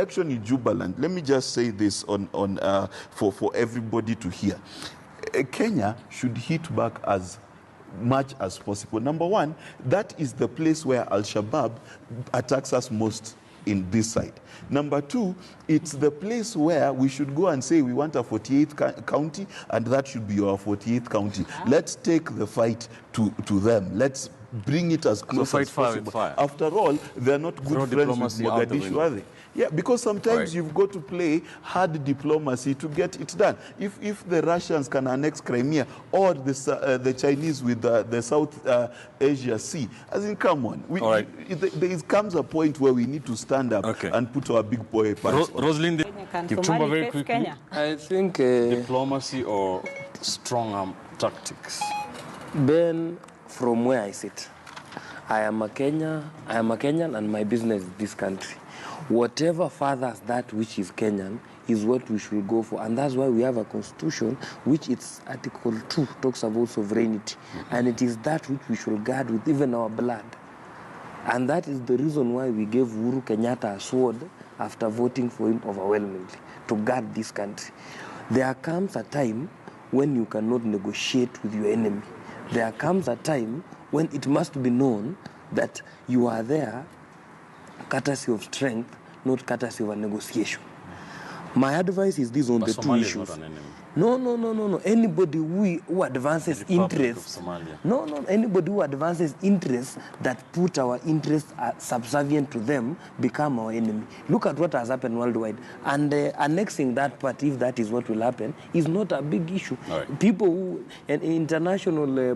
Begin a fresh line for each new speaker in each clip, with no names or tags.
election in Jubaland, let me just say this for everybody to hear. Kenya should hit back as much as possible. Number one, that is the place where Al-Shabaab attacks us most in this side. Number two, it's the place where we should go and say we want a 48th county, and that should be our 48th county. Let's take the fight to them. Let's bring it as close as possible. After all, they're not good friends with Mogadishu, are they? Yeah, because sometimes you've got to play hard diplomacy to get it done. If the Russians can annex Crimea, or the Chinese with the South Asia Sea, as in, come on. There comes a point where we need to stand up and put our big boy pants on.
Rosalind, Kipchumba, very quickly.
I think
diplomacy or strong arm tactics?
Ben, from where I sit, I am a Kenyan and my business is this country. Whatever furthers that which is Kenyan is what we should go for. And that's why we have a constitution which its Article 2 talks about sovereignty. And it is that which we should guard with even our blood. And that is the reason why we gave Uhuru Kenyatta a sword after voting for him overwhelmingly, to guard this country. There comes a time when you cannot negotiate with your enemy. There comes a time when it must be known that you are there courtesy of strength, not courtesy of a negotiation. My advice is this on the two issues.
Is not an enemy.
No. Anybody who advances interests. Anybody who advances interests that put our interests subservient to them become our enemy. Look at what has happened worldwide. And annexing that part, if that is what will happen, is not a big issue. People who,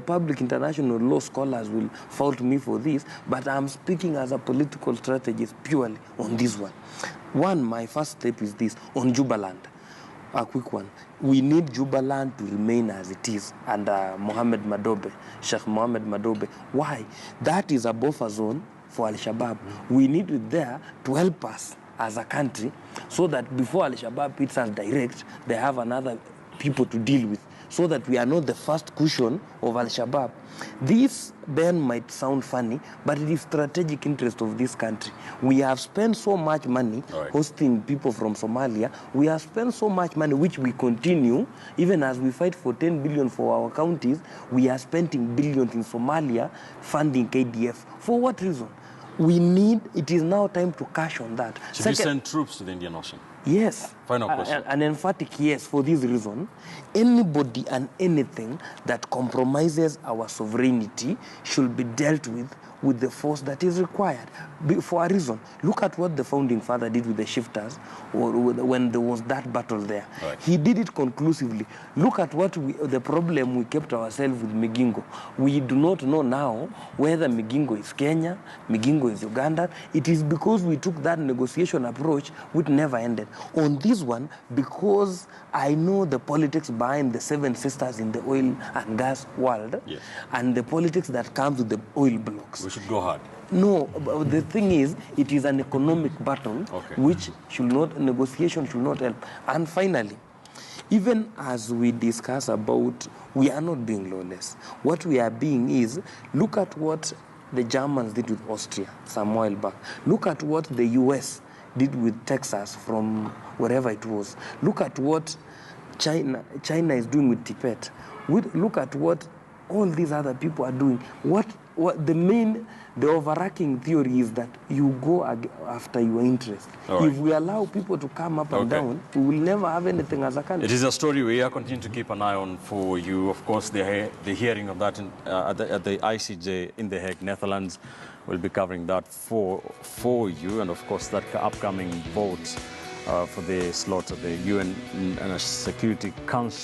public international law scholars will fault me for this, but I'm speaking as a political strategist purely on this one. One, my first step is this, on Jubaland. A quick one. We need Jubaland to remain as it is under Sheikh Mohammed Madobe. Why? That is a buffer zone for Al-Shabaab. We need it there to help us as a country so that before Al-Shabaab hits us direct, they have another people to deal with, so that we are not the first cushion of Al-Shabaab. This, Ben, might sound funny, but it is strategic interest of this country. We have spent so much money hosting people from Somalia. We have spent so much money, which we continue, even as we fight for 10 billion for our counties, we are spending billions in Somalia funding KDF. For what reason? It is now time to cash on that.
Should we send troops to the Indian Ocean?
Yes.
Final question.
An emphatic yes for this reason. Anybody and anything that compromises our sovereignty should be dealt with the force that is required. For a reason. Look at what the founding father did with the shifters when there was that battle there. He did it conclusively. Look at the problem we kept ourselves with Migingo. We do not know now whether Migingo is Kenya, Migingo is Uganda. It is because we took that negotiation approach which never ended. On this one, because I know the politics behind the seven sisters in the oil and gas world, and the politics that comes with the oil blocks.
We should go hard.
No, the thing is, it is an economic battle which negotiation should not help. And finally, even as we discuss about, we are not being lawless. What we are being is, look at what the Germans did with Austria some while back. Look at what the US did with Texas from wherever it was. Look at what China is doing with Tibet. Look at what all these other people are doing. The overarching theory is that you go after your interest. If we allow people to come up and down, we will never have anything as a country.
It is a story we are continuing to keep an eye on for you. Of course, the hearing of that at the ICJ in The Hague, Netherlands, will be covering that for you. And of course, that upcoming vote for the slot of the UN Security Council.